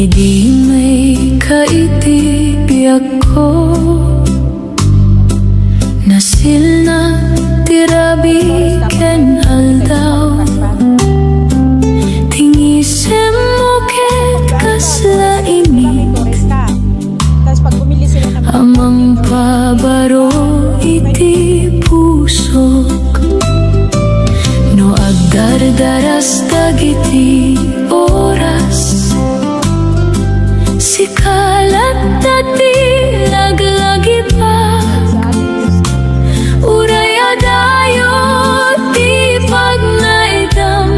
Idi may kaitibiyag ko nasil na tirabi ken aldaw tingisem mo ket kasla imit amang pabaro iti pusok no agdardaras dagiti oras sikalat dati laglagi pa uray adayo ti pagnaidam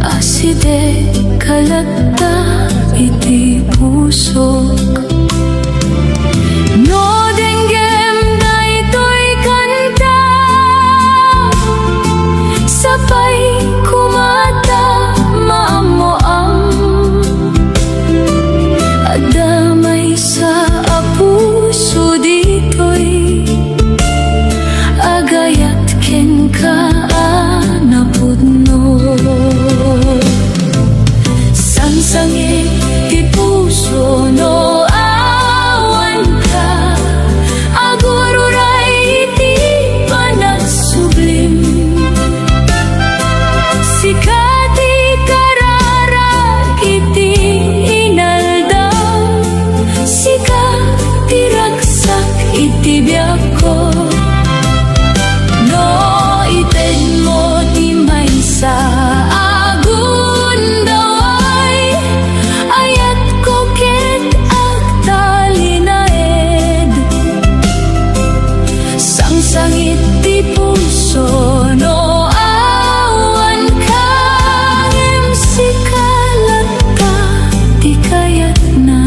aside kalatta iti pusok no denggem daytoy kanta sabay kumata maamoam adamay sa apuso ditoy agayat ken ka napudno sangsangit ti puso no awan ka agururay iti panagsublim sikati kararag iti inaldaw sika tiragsak iti biyak ko no iten mo ti maysa agun daway ayat ko ket agtalinaed sangsangit ti puso no awan ka ngem sikalat ka ti kayat na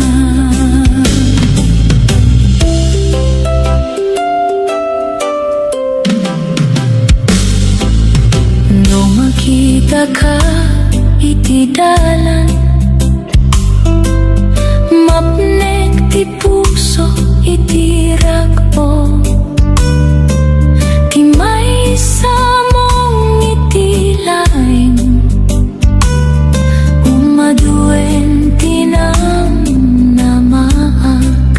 no makita ka iti dalan mapnek ti puso iti rag-o ti maysa mong iti laeng umaduen tinam namaag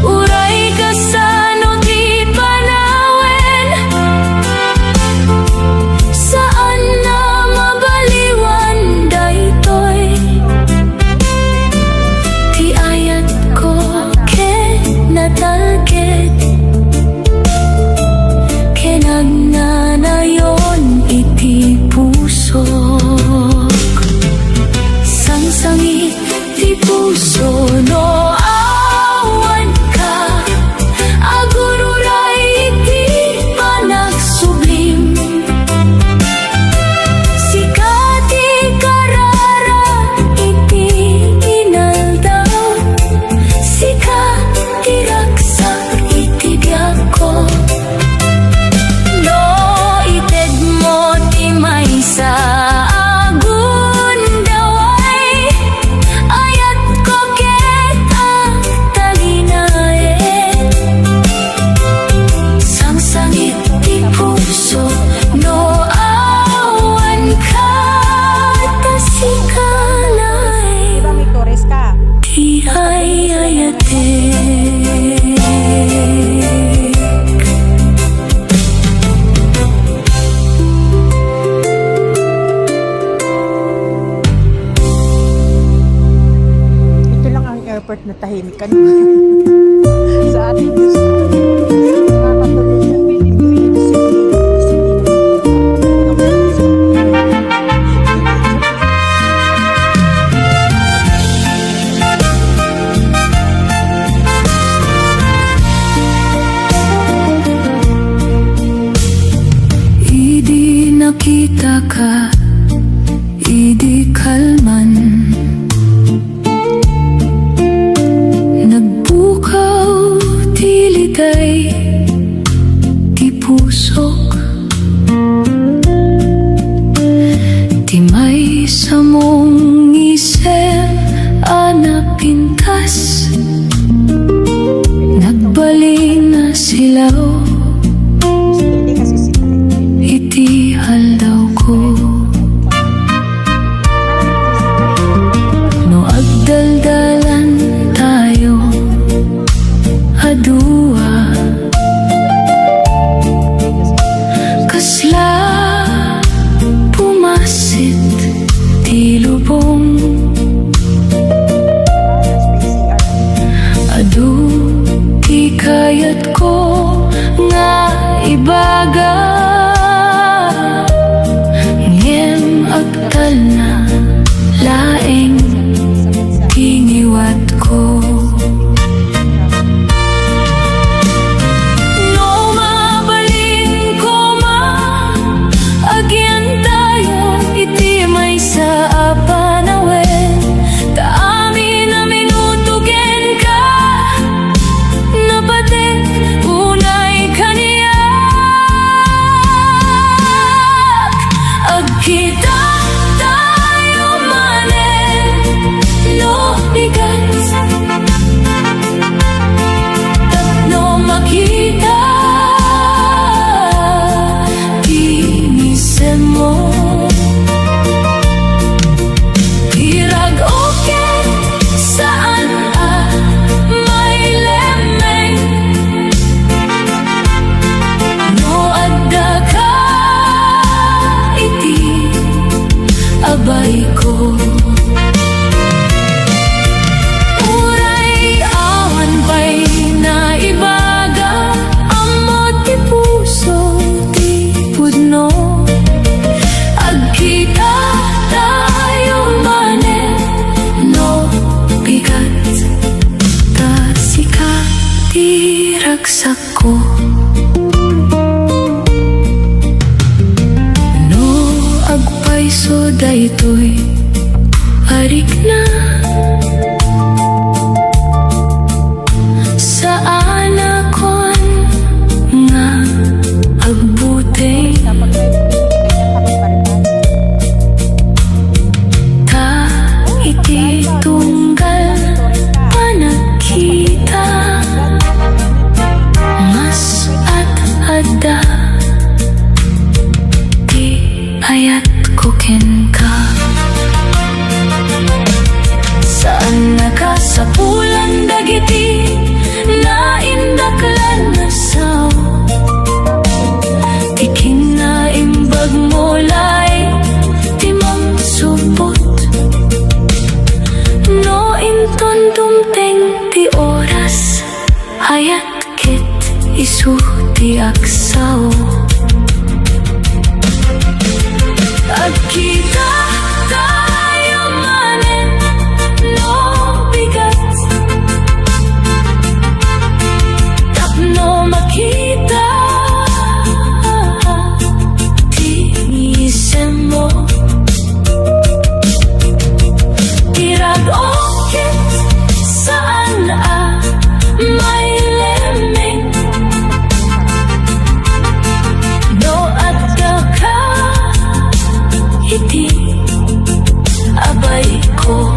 uray kasano ti panawen saan na mabaliwan daytoy ti ayat ko ken natalket ken agnanayon iti pusok sangsangit ti puso no awan ka agururay iti panagsublim sikati karara iti inaldaw sika tiragsak iti biyak ko no ited mo ti maysa agun daway ayat ko ket agtalinaed sangsangit ti puso no awan ka tasikalay Diba may chorus ka? ti ayayatek Ito lang ang airport na tahimik ka sa ating Diyos. Nakakatuloy na idi nakita ka idi kalman nagbukaw tiliday ti pusok ti may samong isem anapintas nagbaling na silaw Hindi kasi sila. iti haldaw ko Agkita tayo manen no bigat no makita kinisen mo tirag okay saan may lemeng no adda ka iti abay ko uray awan pa'y naibaga amot ti puso ti pudno agkita tayo manen no bigat ta sikat ti ragsak ko no agpaiso daytoy arik na saan akon nga agbuteng Kapag may ganyan kami paritan. ta iti tunggal panagkita mas at ada di ayat ko ken ka saan nakasapulan dagiti na indaklan na sao tiking na imbag mo lay timang supot no inton dumteng ti oras hayat kit isu ti aksaw agkita tayo manen no bigat tapno makita tinisen mo tirag okit saan may lemeng no adda ka iti abay ko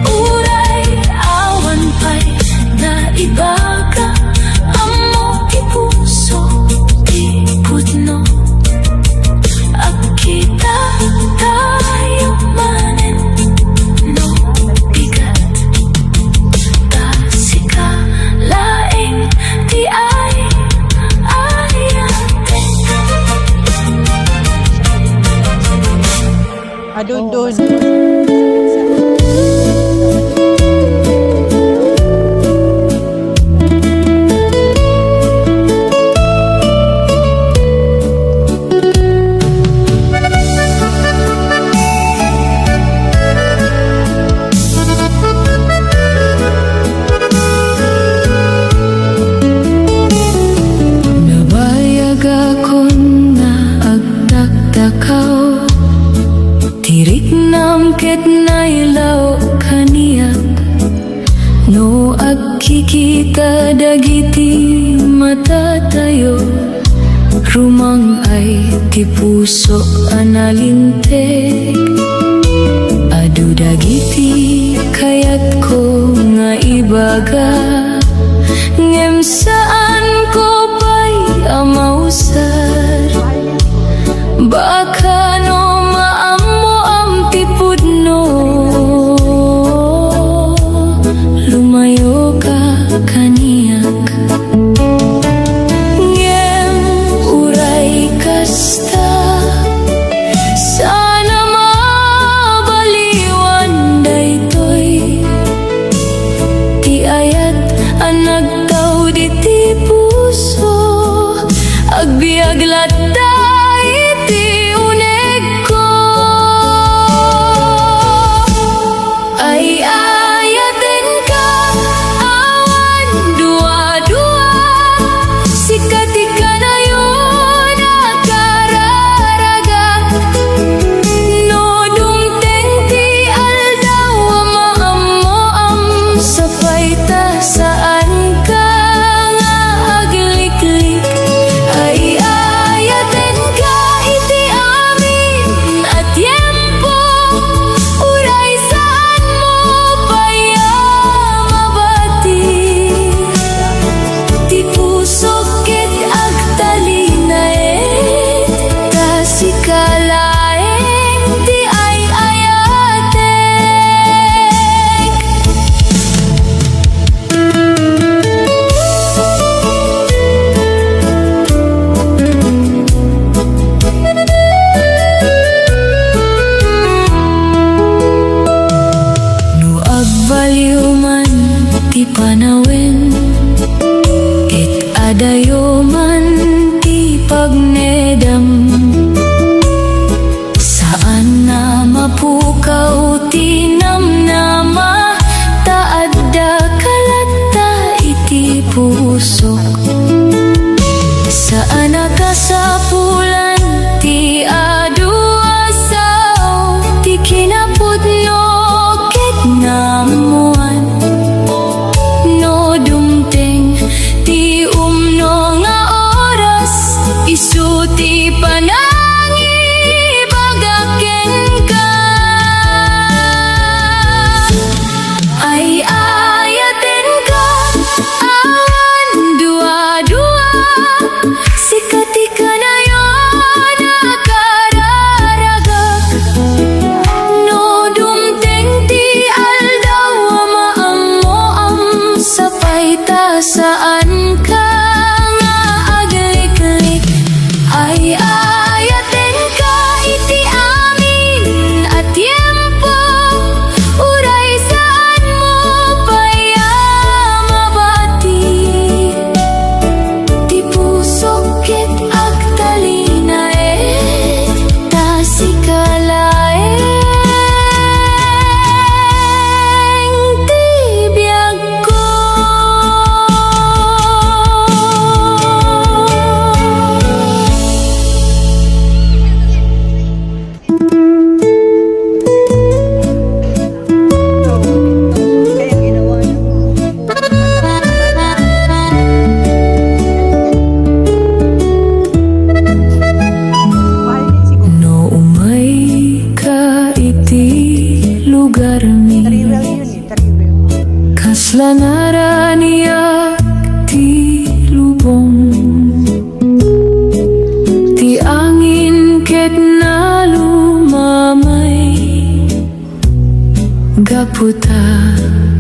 uray awan pa'y naibaga amo ti puso ti pudno agkita tayo manen no bigat ta sika laeng ti ay ayaten Adun-dun. nabayag akon nga agtaktakaw tirik nam ket nailaw kaniyak no agkikita dagiti matatayo rumang ay ti puso analintek adu dagiti kayat ko nga ibaga ngem saan ko pa'y amausar baka no maammo am ti pudno lumayo ka kaniyak ngem uray kasta sana mabaliwan daytoy ti ayat anagtaw di ti puso agbiag latta iti uneg ko ay ayaten ka awan dua-dua sikat ikanayon akararaga no dumteng ti aldaw maammoam sapay ta saan ka nga agliklik ay ayat idam. Saan na mapukaw tinamnama, taadda kalata iti pusok. Saan nakasapulan ti adu asaw, ti kinapudno ket namuan. No dumteng ti umno nga oras, isu ti panangi bagaken ka. Ay ayaten ka awan dua-dua, sikati ka na yon nakararagak. No dumteng ti aldaw maamuam, sapay ta saan ka nga aglik-lik. Ay ayaten ka iti amin at tiempo, uray saan mo paya mabati. Ti pusok ket agtalina tasikalaeng ti biag ko. Kaya ginawa niyo. Mahal din siguro. No umay ka iti lugar mi, Trivial yun eh, trivial. kaslanara niya ti lubong. Ti angin ket na lumamay, gaputa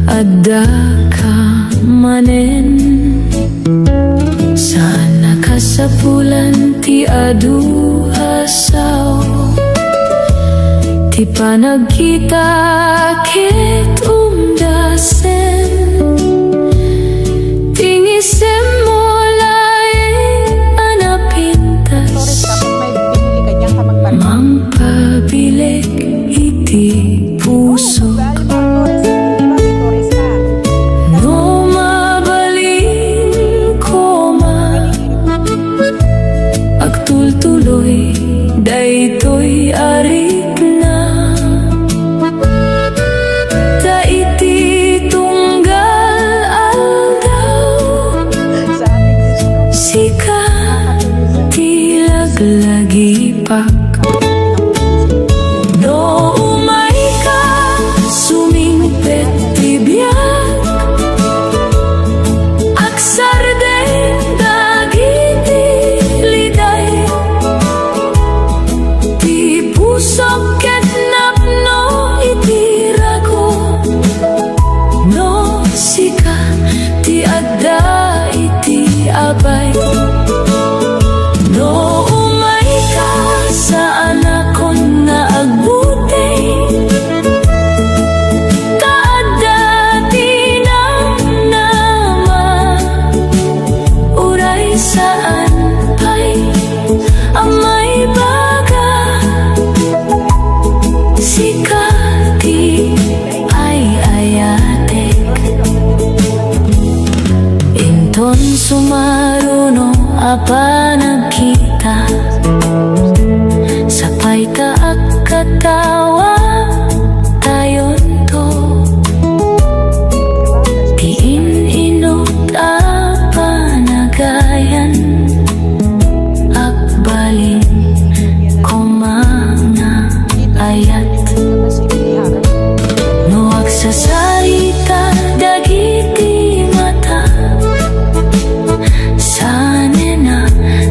adda ka manen. Saan nakasapulan ti adu asaw, ti panagkita ket umdasen. Tingisem mo laeng anapintas, Torres, kapag may binili ka diyan ka magparin. mampabilik iti puso. Torres, di ba may Torres ka? No mabalin ko man, agtultuloy daytoy arik na. Ta iti tunggal aldaw, Sa ating Diyos ko. sika ti laglagipak. No umay ka sumingpet ti biyak, aksarden dagiti liday. Ti pusok ket napno iti rago, no sika ti adda iti abay. No umay ka saan akon nga agbutay, taadda ti namnama, uray saan pay amay baga. Sikati ay ayatek, inton sumaruno apa nagkita, sapay taak katawa tayon to. Tiin inot apa nagayan, akbalin ko mga ayat. Kasi biniharan. No agsasarita dagiti mata, sane na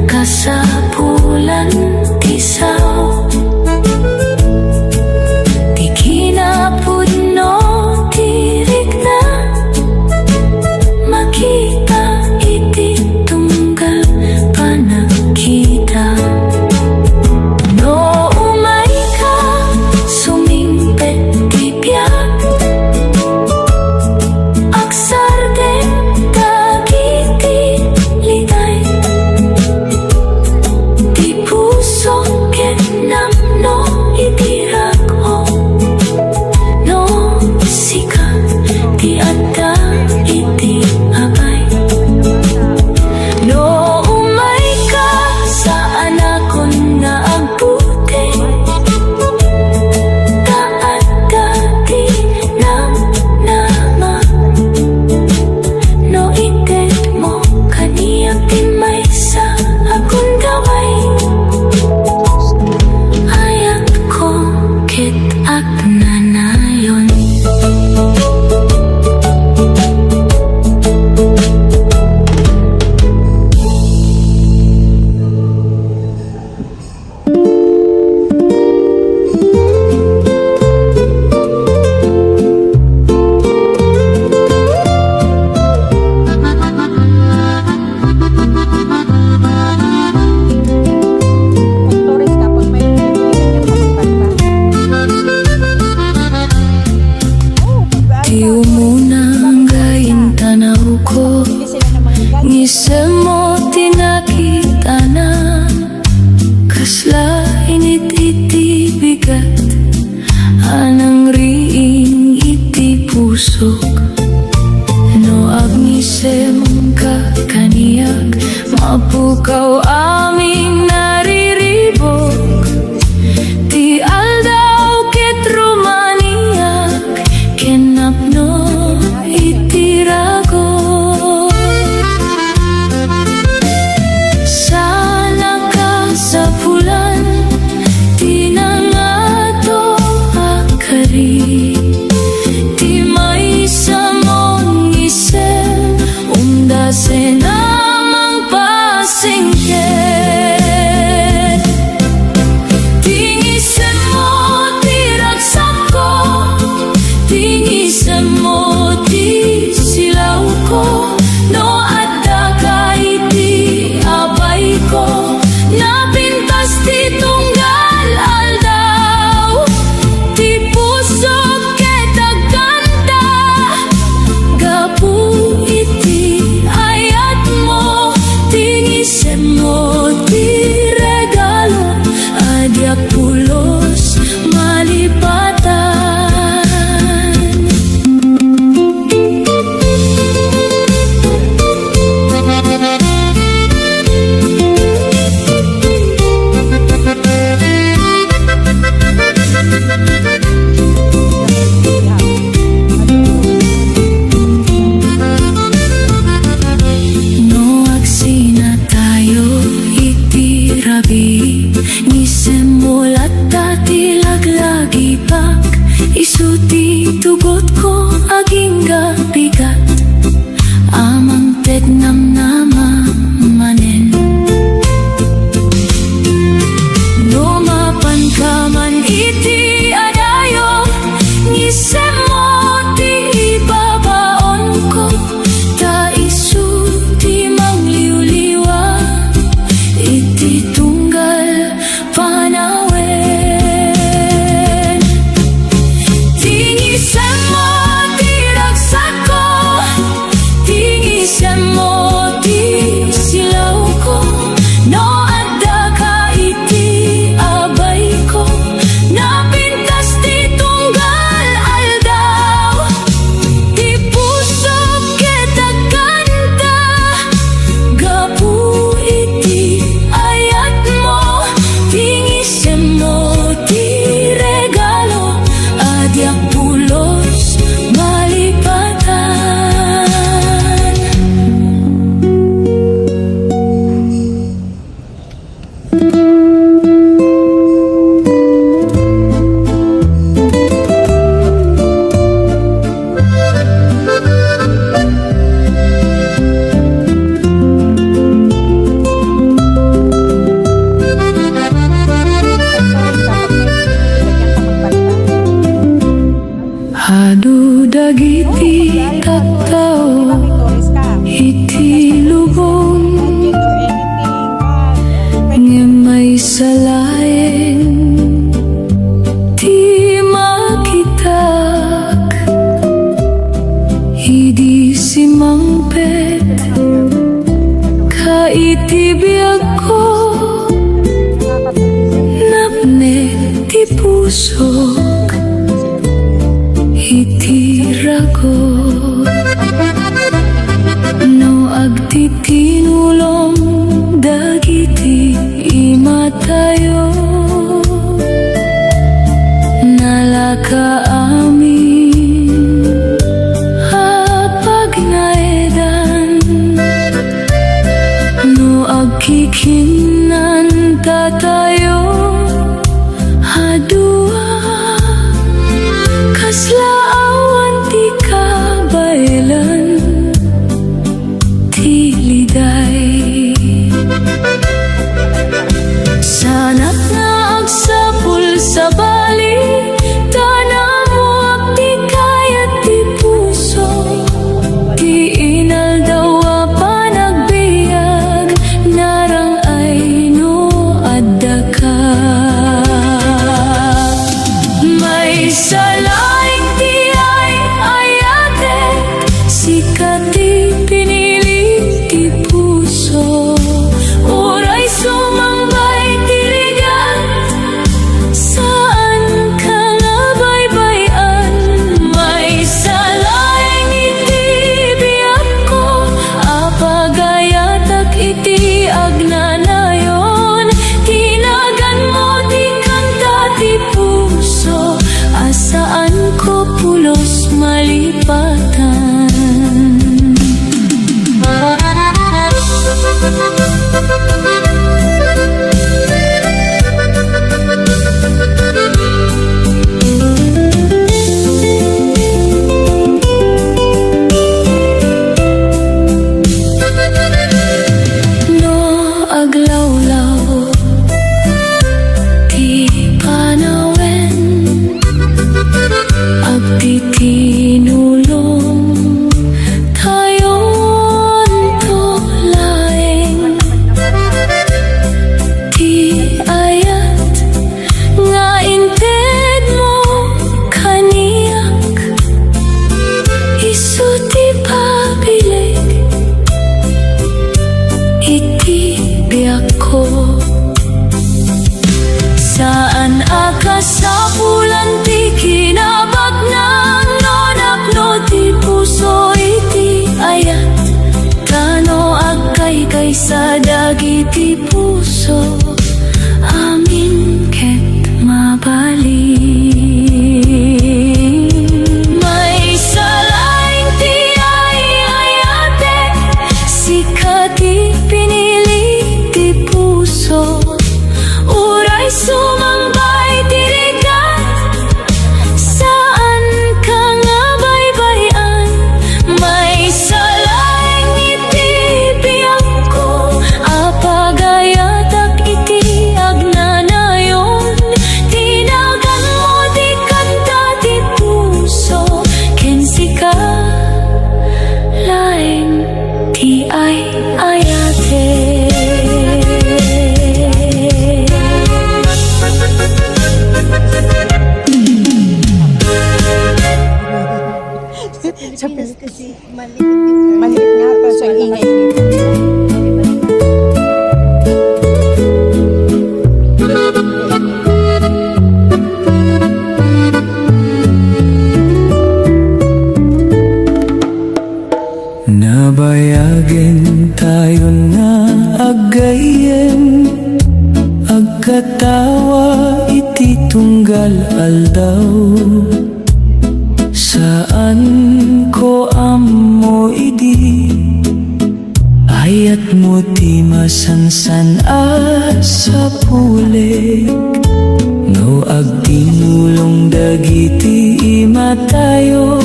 kasapulan ti sao. Ti kinapudno tirik na, makita iti tunggal panagkita. No umay ka sumingpet ti biyak, aksarden dagiti liday. Ti kasla init iti bigat, anang riing iti pusok. No agnisem ka kaniyak, mapukaw aming nariribok. Ti aldaw ket rumaniak, kenapno iti rago. Sana ka sa pulan, tinangato akari. Ti may samong isem, umdase namang pasingket. Tingisem mo ti ragsak ko, tingisem mo ti silaw ko. No adda ka iti abay ko, napintas ti tunggal aldaw. Ti puso ket agkanta, gapu iti ayat mo. Tingisem mo ti regalo, adyak pulos malipatan. No agsina tayo iti rabi, ni semulat dati laglagi pak. Isuti tugot ko aging gabigat, amang tegnam nama manen. No mapan ka man iti adayo, ni semo ti ibabaon ko. Ta isu ti mangliwliwa, iti tunggal panawen. Tingisem mo ti ragsak ko, tingisem mo ti silaw ko. No adda ka iti abay ko, napintas ti tunggal aldaw. Ti puso ket agkanta, gapu iti ayat mo. Tingisem mo ti regalo, adyak pulos malipatan. Hadu dagiti tattao, iti lubong, ngem salaeng ti makitak. Idi simangpet ka iti biag ko, napne ti pusok iti ragot. No agtitinulong dagiti imatayo, nalaka amin apag naedan. No agkikinan tatayo, hadua kasla awan ti kabaylan, ti liday. Sanak na agsapul sa bali, tanang Uray sa dagiti puso amin ket mabalin. May salaing ti ay ayate, sikati pinili ti puso. Uray sumambay tirigan, saan ka nga baybayan? May salaing iti biyag ko, apagayatak iti agnanayon. Tinagan mo di kanta ti puso, kensika laing ti ay ayate. Sa Pilipinas kasi maliit nga pa sa ingay nito. Nabayagin tayo na agayen, agkatawa iti tunggal aldaw. Saan ko ammo idi, ayat mo ti masansan sa pulik. No agtinulong dagiti imatayo,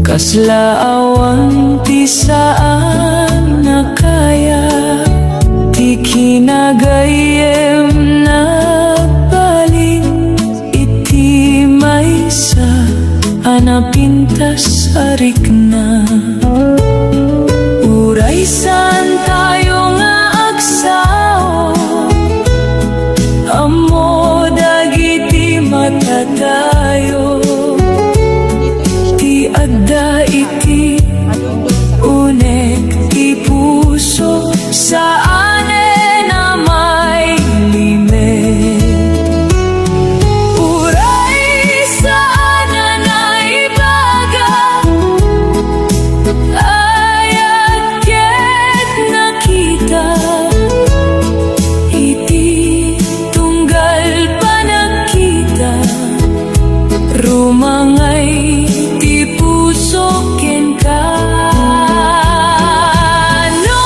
kasla awan ti saan na kaya. Ti kinagayem na balin iti maysa, anapintas arik na. Uray saan tayo nga agsao, amo dagiti matatayo. Ti adda iti unek ti puso, saan na may limit. Uray saan na naibaga, ayat ket nakita. Iti tunggal pa nakita, rumangay ti puso ken ka. No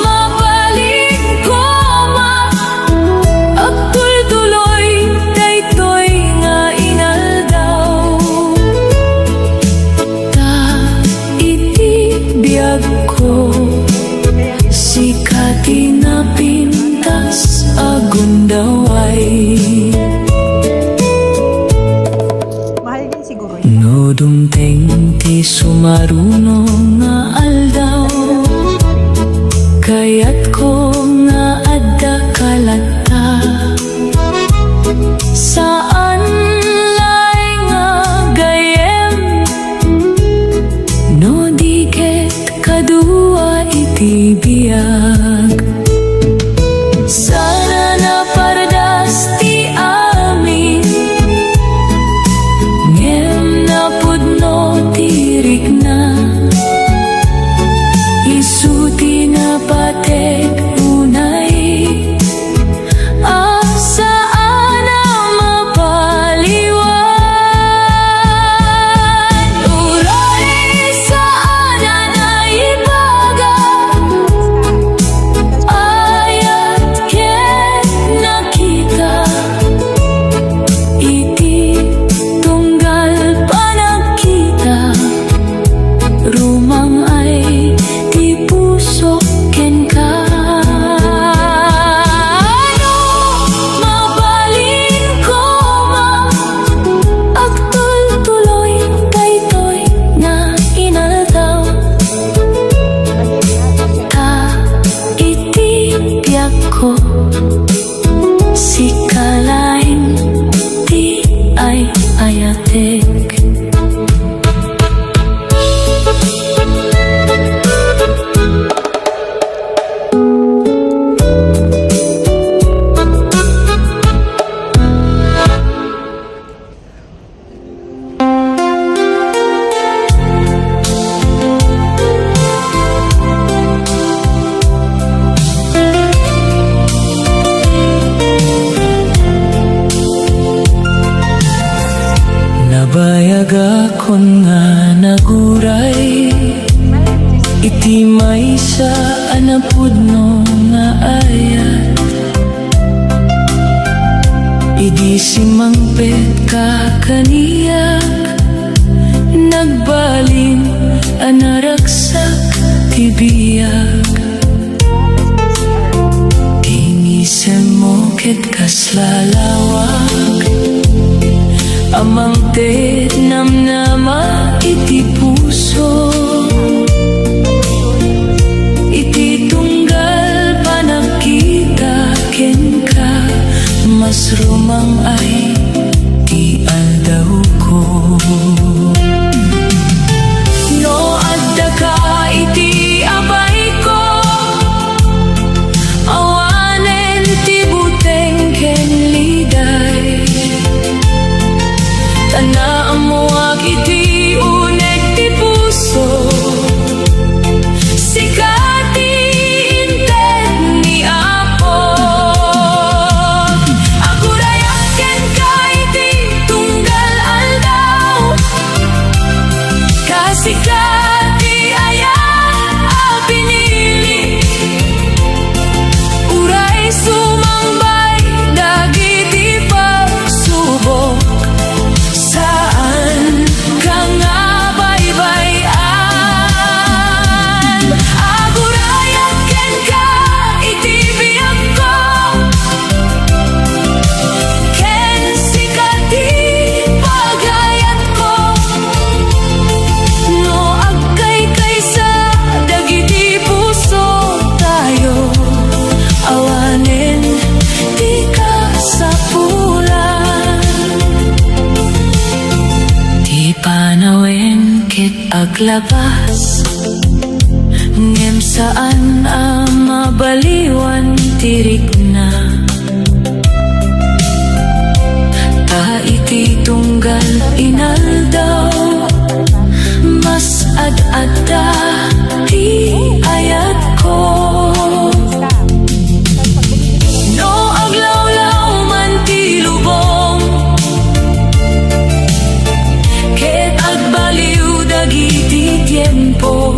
mabalik ko ma, agtultuloy daytoy nga inaldaw. Ta iti biyag ko, sikati na pintas agundaway. Mahal din siguro yun. No dumteng ti sumaruno nga aldaw, kayat ko nga adda kalata. Saan lay nga gayem, no di ket kadua iti biyag. Sana na pardas ti amin, ngem na pudno tirik na. Isuti na patek unay, asaan na mapa kon nga naguray, iti may sa anapudno nga ayat. Idi si mangpet ka kaniyak, nagbalin anaraksak tibiyag. Tingisan mo ket kaslalawag, amang tet namnama iti puso. Iti tunggal panakita ken ka, mas rumang ay ti aldaw ko. No adda ka iti abay ko, awanen ti buteng ken liday. Tanaan mo iti unek ti puso, sikati inted ni Apo. Agurayak ken ka iti tunggal aldaw, kasikati ayan a pinili. Uray sumangbay dagiti pagsubok, saan ka nga baybayan. Agurayak ken ka iti biyag ko, ken sikati pagayat ko. No agkay sa dagiti puso tayo, awanen di ka sapulan. Di panawen ket aglabas, ngem saan a mabaliwan tirik na. Ta iti tunggal inaldaw, mas ad-adda ti ayat ko. No aglawlaw man ti lubong, ket agbaliw dagiti tiempo.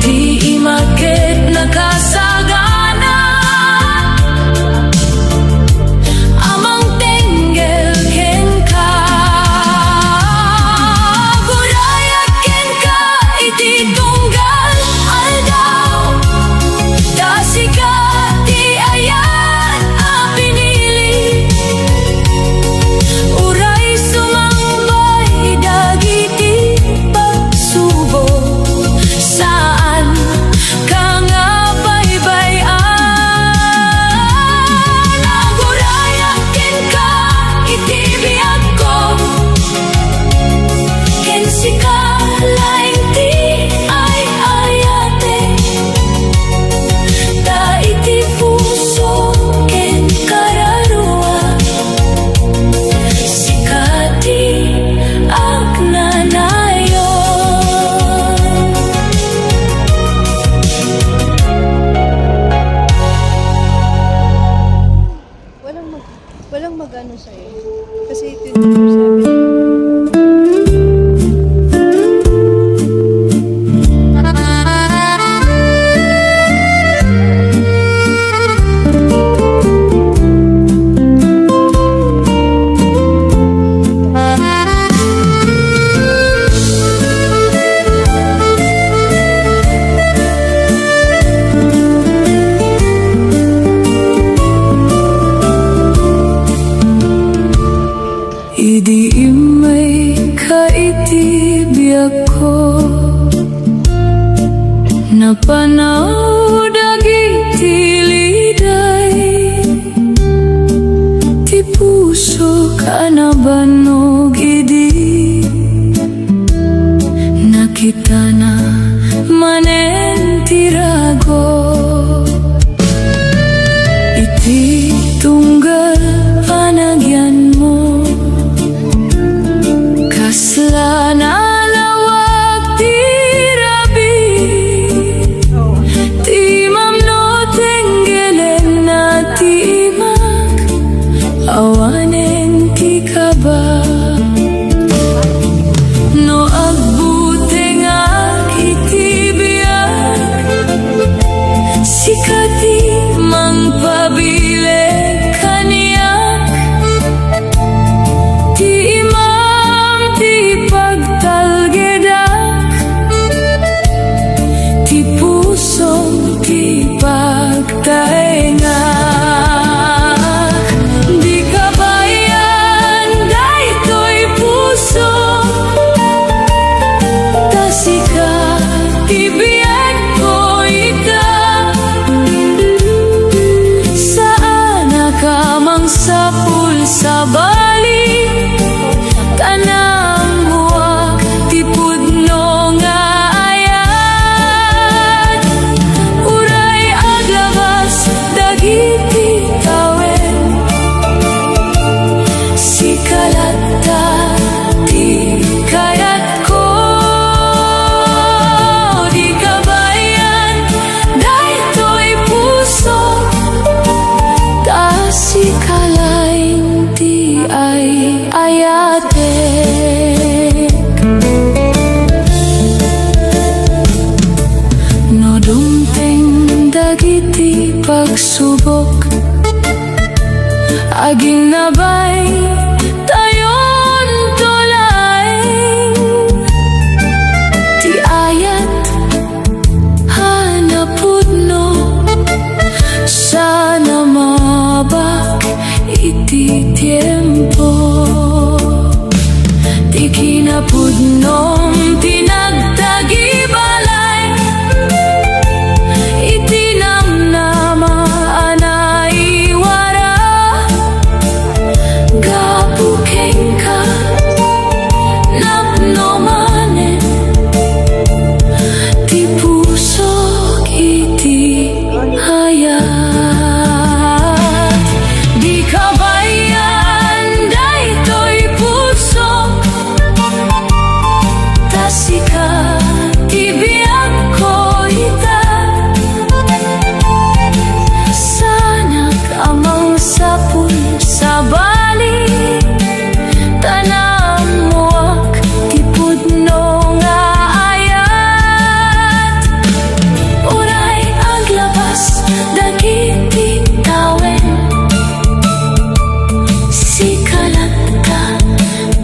Ti imaket nakasagana, amang tenggel ken ka. Gurayak ken ka iti tunggal aldaw, dasikati ayan a pinili. Uray sumangbay dagiti pagsubok, saan ka nga baybayan. Agurayak ken ka iti biyag ko, ken sikalaing ti ay ayate. Ta iti puso ken kararua, sikati agnanayon. Walang mag-ano sa'yo. Kasi 24/7. Idi imay kaiti biyag ko, napanaw dagiti liday. Ti puso ka nabanog idi, nakita na manen tirago. Iti tunggal panagyan mo, kasla na lawag ti rabi. Ti mamno tenggelen na ti imag, awanen ti kaba. pagsubok, aging nabay tayon tulay. Ti ayat hanapudno, sana mabak iti tiempo. Ti kinapudnom tinagtagibalay, itinamnama anaiwara. Gapukeng ka napnomanen, ti pusok iti hayat. Di kabayan daytoy pusok, tasika ti biyak ko ita. Sanak amang sapul sa bali, tanamuak ti pudno nga ayat. Uray aglabas dagiti tawen, sikalat ka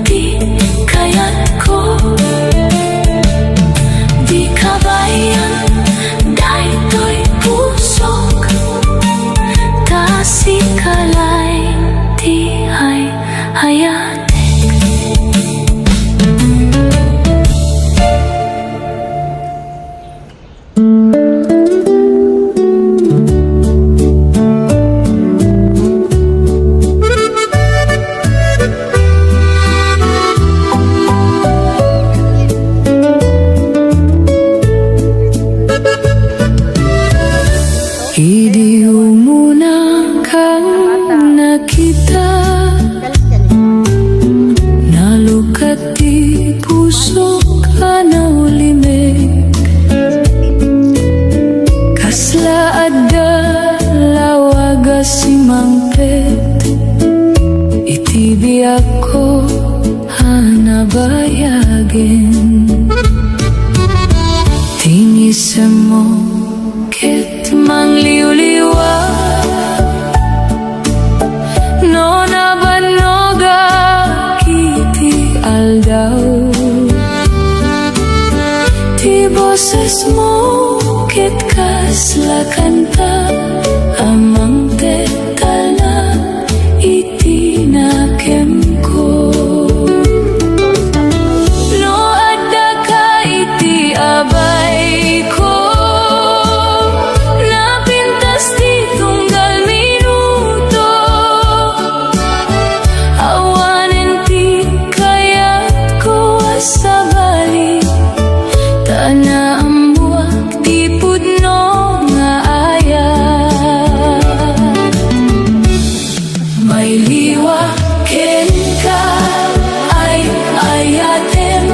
ti kayat ko. Di kabayan daytoy pusok, tasikalay ti hayat. Idi umuna kang nakita, nalukat ti puso ka na ulimig. Kasla adda lawaga si mangpet, iti biyak ko hanabayagin. Tinisem mo ket mangliw-liwa, no nabanoga kiti aldaw. Ti boses mo ket kasla kanta, amang tetal na iti nakem ko. No adda ka iti abay ko, napintas ti tunggal minuto. Awanen ti kayat ko sa bali, tanamuak ti pudno nga ayat. May liwa ken ka ay ayatem,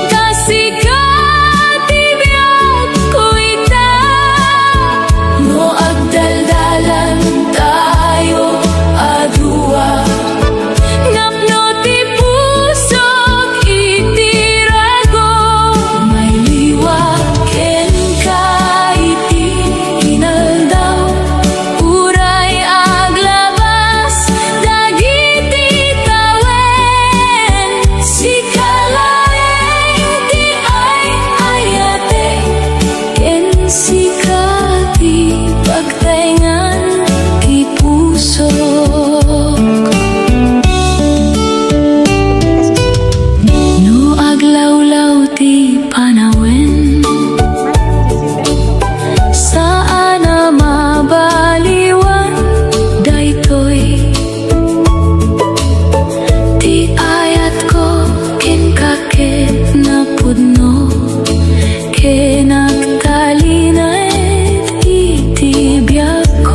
tasika ti biyak ko ita. No agdaldalan tayo adua, napno ti pusok iti rago. May liwa ken ka iti inaldaw, uray aglabas dagiti tawen. Sikalay ti ayate, ken sikati pagtaingan ti pusok. No aglawlaw ti panawen, saan na mabaliwan daytoy. Ti ayat ko ken kaket na pudno, ken agtalinay iti biyak ko.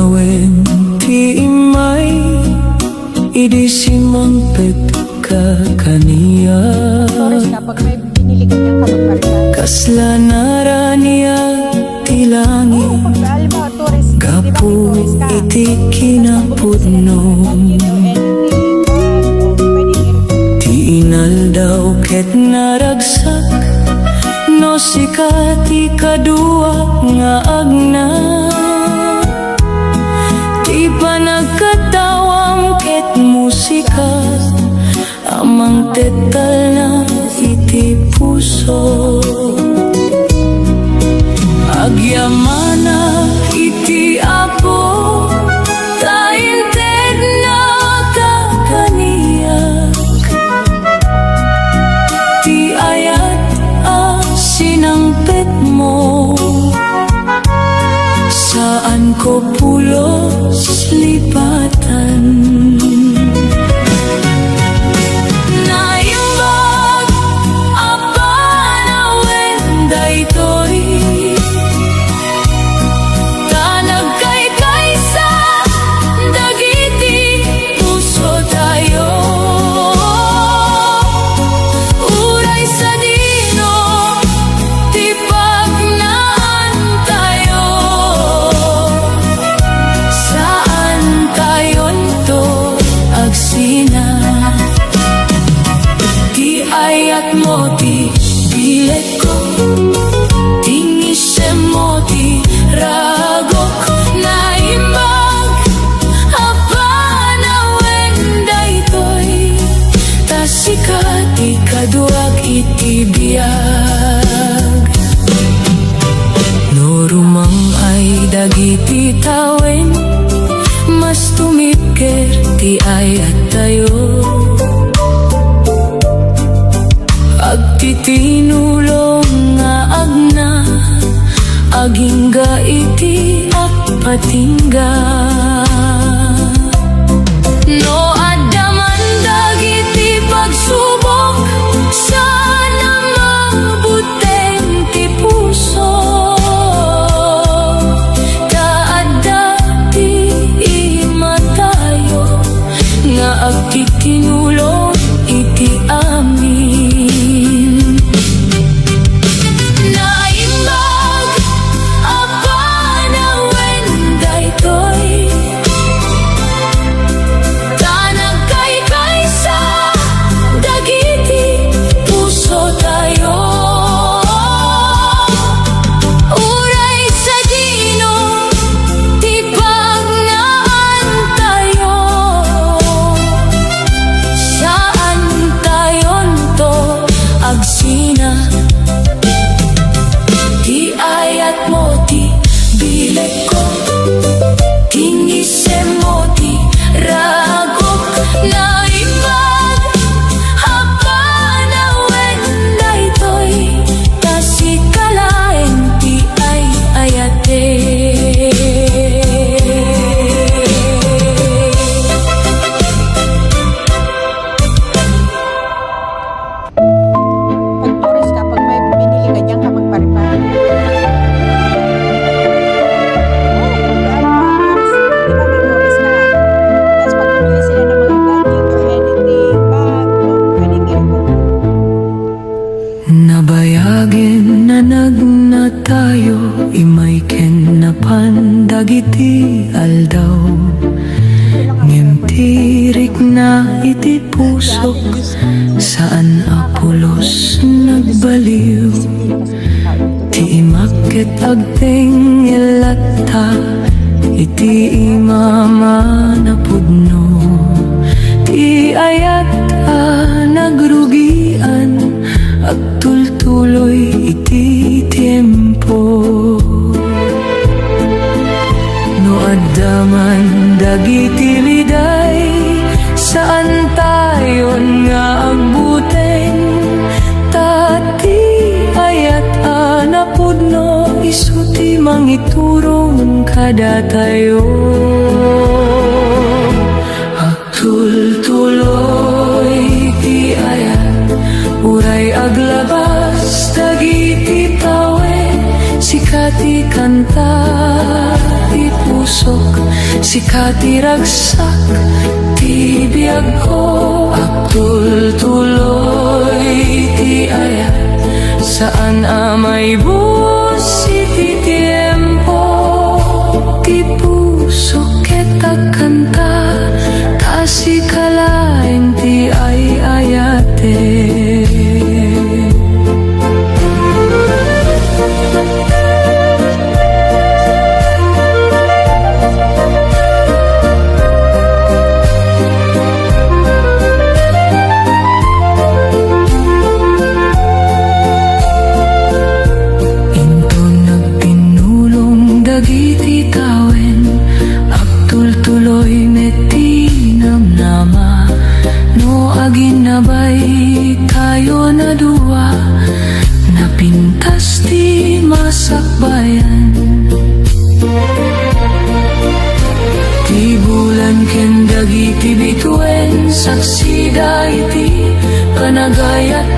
awen ti imay idi simang ka kaniya Torres, kapag may binili ka niyang kamagparitan. kasla naraniya ti langit Halimbawa, Torres, di ba may kapu Torres ka? iti kinapudno ti inal daw ket naragsak no sikati kadua nga agna ti panagkatawam ket musika amang tetal na iti puso agyamana iti apo tainted na kakaniyak ti ayat sinangpet mo saan ko pulos lipatan naimbag apanawen daytoy tanagkaykay sa dagiti puso tayo uray sa dino ti pagnaan tayo saan tayon to agsina ti ayat mo ti bilet ko tingisem mo ti ragok naimbag apanawen daytoy tasikat ikaduak iti biyag no rumang ay dagiti tawen mas tumipker ti ayat tayo agtitinulong nga agna agingga iti akpatingga no addaman dagiti pagsubok sana mabuteng ti puso kaadda ti imatayo nga agtitinulong iti amin naimbag apanawen daytoy tanagkaykay sa dagiti puso tayo uray sa dino ti pagnaan tayo saan tayon to agsina ti ayat mo ti bilet ko tingisem mo ti ragok naimbag apanawen daytoy tasikalaen ti ay ayate Pag Torres, kapag may binili ka niyang kamagparitan. Di ba may Torres ka? Tapos pag bumili sila ng mga gadget or anything, bag, o pwedeng earphone. nabayagin na nagna tayo imay ken napandagiti aldaw ngimtirik na iti pusok saan apulos nagbaliw ti imakket agteng ilatta iti imama na pudno ti ayat nagrugian agtultuloy iti tiempo no addaman dagiti liday saan tayon nga agbuteng tati ayat napudno isuti mangiturong kada tayo agtultuloy ti ayat uray aglabas dagiti tawen sikati kanta ti pusok Sikati ragsak ti biag ko, aktul tuloy ti ayat, saan amay bus iti tiempo. Ti puso ket kanta, kasi kalain ti ay ayate. Dagiti tawen, aktul tuloy meti namnama, no agin nabay tayo na dua, napintas ti masakbayan. Ti bulan ken dagiti bituen, saksida iti panagayat